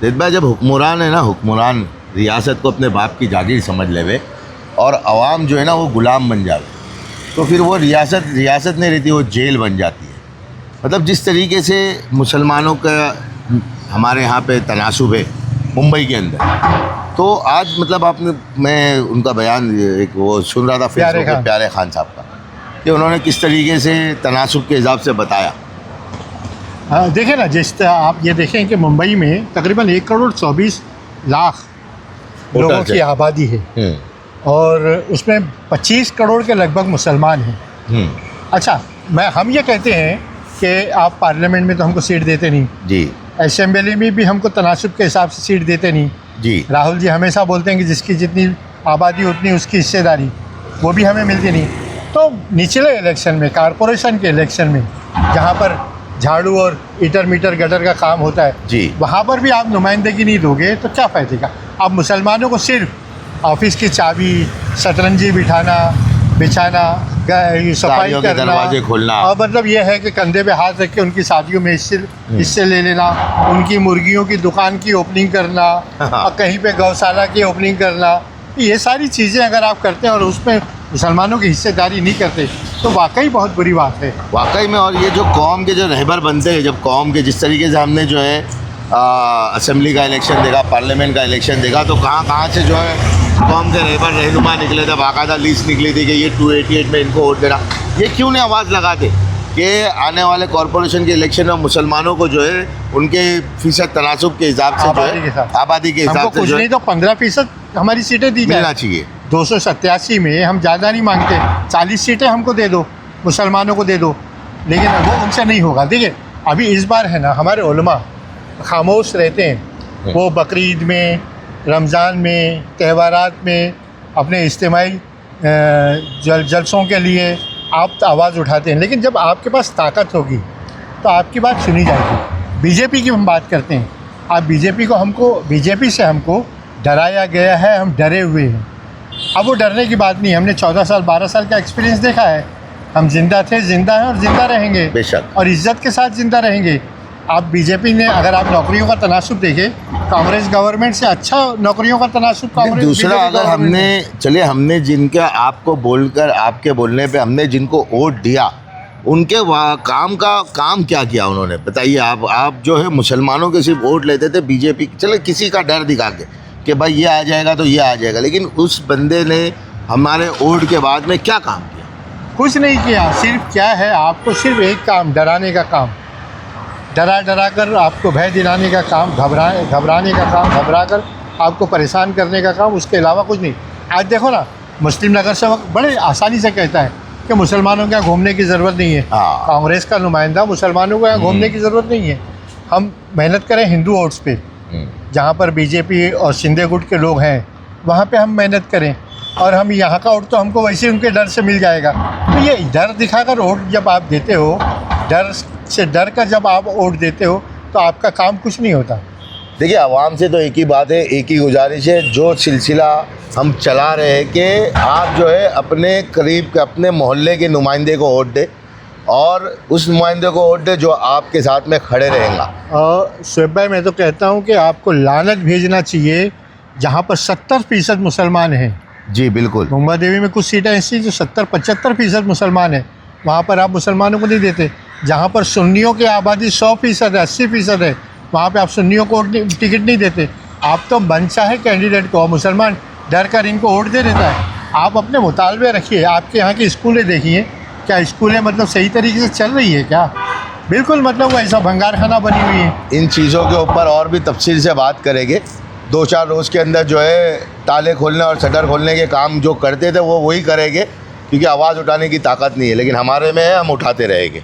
जैद भाई, जब हुक्मरान है ना, हुक्मरान रियासत को अपने बाप की जागीर समझ लेवे और आवाम जो है ना वो गुलाम बन जावे, तो फिर वो रियासत नहीं रहती, वो जेल बन जाती है। मतलब जिस तरीके से मुसलमानों का हमारे यहाँ पे तनासुब है मुंबई के अंदर, तो आज मतलब आपने, मैं उनका बयान एक वो सुन रहा था फेसबुक पे प्यारे खान साहब का, कि उन्होंने किस तरीके से तनासुब के हिसाब से बताया। देखें ना, जिस आप ये देखें कि मुंबई में तकरीबन 1,24,00,000 लोगों की आबादी है और उसमें 25 करोड़ के लगभग मुसलमान हैं। अच्छा, हम ये कहते हैं कि आप पार्लियामेंट में तो हमको सीट देते नहीं जी, असेंबली में भी हमको तनासुब के हिसाब से सीट देते नहीं जी। राहुल जी हमेशा बोलते हैं कि जिसकी जितनी आबादी उतनी उसकी हिस्सेदारी, वो भी हमें मिलती नहीं। तो निचले इलेक्शन में, कारपोरेशन के इलेक्शन में, जहाँ पर झाड़ू और ईटर मीटर गटर का काम होता है जी, वहाँ पर भी आप नुमाइंदगी नहीं दोगे तो क्या फ़ायदे का। आप मुसलमानों को सिर्फ ऑफिस की चाबी, शतरंजी बिछाना, सफाई करना, दरवाजे खोलना, और मतलब ये है कि कंधे पे हाथ रख के उनकी शादियों में हिस्से ले लेना, उनकी मुर्गियों की दुकान की ओपनिंग करना और कहीं पे गौशाला की ओपनिंग करना, ये सारी चीज़ें अगर आप करते हैं और उसमें मुसलमानों की हिस्सेदारी नहीं करते तो वाकई बहुत बुरी बात है वाकई में। और ये जो कौम के जो रहबर बनते हैं, जब कौम के जिस तरीके से हमने जो है असेंबली का इलेक्शन देखा, पार्लियामेंट का इलेक्शन देखा, तो कहाँ से जो है कौम के रहबर रहनुमा निकले थे, बाकायदा लिस्ट निकली थी कि ये 288 में इनको वोट देना। ये क्यों नहीं आवाज़ लगाते कि आने वाले कॉरपोरेशन के इलेक्शन में मुसलमानों को जो है उनके फीसद तनासुब के हिसाब से, आबादी के हिसाब से, कुछ नहीं तो 15% हमारी सीटें दी मिलना चाहिए। 287 में हम ज़्यादा नहीं मांगते, 40 सीटें हमको दे दो, मुसलमानों को दे दो, लेकिन वो उनसे नहीं होगा। देखिए अभी इस बार है ना, हमारे उलमा खामोश रहते हैं, वो बकरीद में, रमज़ान में, त्यौहारात में, अपने इज्तिमाई जलसों के लिए आप आवाज़ उठाते हैं, लेकिन जब आपके पास ताकत होगी तो आपकी बात सुनी जाएगी। बीजेपी की हम बात करते हैं, आप बीजेपी से हमको डराया गया है, हम डरे हुए हैं। अब वो डरने की बात नहीं, हमने 14 साल 12 साल का एक्सपीरियंस देखा है, हम जिंदा थे, जिंदा हैं और जिंदा रहेंगे बेशक, और इज़्ज़त के साथ जिंदा रहेंगे। आप बीजेपी ने, अगर आप नौकरियों का तनासुब देखें, कांग्रेस गवर्नमेंट से अच्छा नौकरियों का तनासुब कांग्रेस। दूसरा, अगर हमने जिनका, आपको बोलकर, आपके बोलने पे हमने जिनको वोट दिया, उनके काम क्या किया उन्होंने, बताइए आप जो है मुसलमानों के सिर्फ वोट लेते थे बीजेपी, चले किसी का डर दिखा के कि भाई ये आ जाएगा तो ये आ जाएगा, लेकिन उस बंदे ने हमारे वोट के बाद में क्या काम किया? कुछ नहीं किया। सिर्फ क्या है, आपको सिर्फ एक काम, डराने का काम, डरा कर आपको भय दिलाने का काम, घबराने का काम, घबरा कर आपको परेशान करने का काम, उसके अलावा कुछ नहीं। आज देखो ना, मुस्लिम नगर सेवक बड़े आसानी से कहता है कि मुसलमानों के यहाँ घूमने की ज़रूरत नहीं है। कांग्रेस का नुमाइंदा, मुसलमानों को यहाँ घूमने की ज़रूरत नहीं है, हम मेहनत करें हिंदू वोट्स पे, जहाँ पर बीजेपी और शिंदे गुट के लोग हैं वहाँ पे हम मेहनत करें, और हम यहाँ का वोट तो हमको वैसे उनके डर से मिल जाएगा। तो ये डर दिखाकर वोट जब आप देते हो, डर का जब आप वोट देते हो तो आपका काम कुछ नहीं होता। देखिए, आवाम से तो एक ही बात है, एक ही गुजारिश है, जो सिलसिला हम चला रहे हैं कि आप जो है अपने करीब के, अपने मोहल्ले के नुमाइंदे को वोट दे, और उस नुमाइंदे को वोट दे जो आपके साथ में खड़े रहेगा। और शुएब भाई, मैं तो कहता हूँ कि आपको लानत भेजना चाहिए जहाँ पर 70% मुसलमान हैं। जी बिल्कुल, मुंबई देवी में कुछ सीटें ऐसी जो 70-75% मुसलमान हैं, वहाँ पर आप मुसलमानों को नहीं देते। जहाँ पर सुन्नियों की आबादी 100% है, 80% है, वहाँ पे आप सुन्नियों को टिकट नहीं देते। आप तो मनचाहे कैंडिडेट को, मुसलमान डर कर इनको वोट दे देता है। आप अपने मुतालबे रखिए। आपके यहाँ की स्कूलें देखिए, क्या स्कूलें मतलब सही तरीके से चल रही है क्या? बिल्कुल, मतलब वो ऐसा भंगार खाना बनी हुई है। इन चीज़ों के ऊपर और भी तफसील से बात करेंगे। 2-4 रोज़ के अंदर जो है ताले खोलने और शटर खोलने के काम जो करते थे वो वही करेंगे, क्योंकि आवाज़ उठाने की ताकत नहीं है, लेकिन हमारे में है, हम उठाते रहेंगे।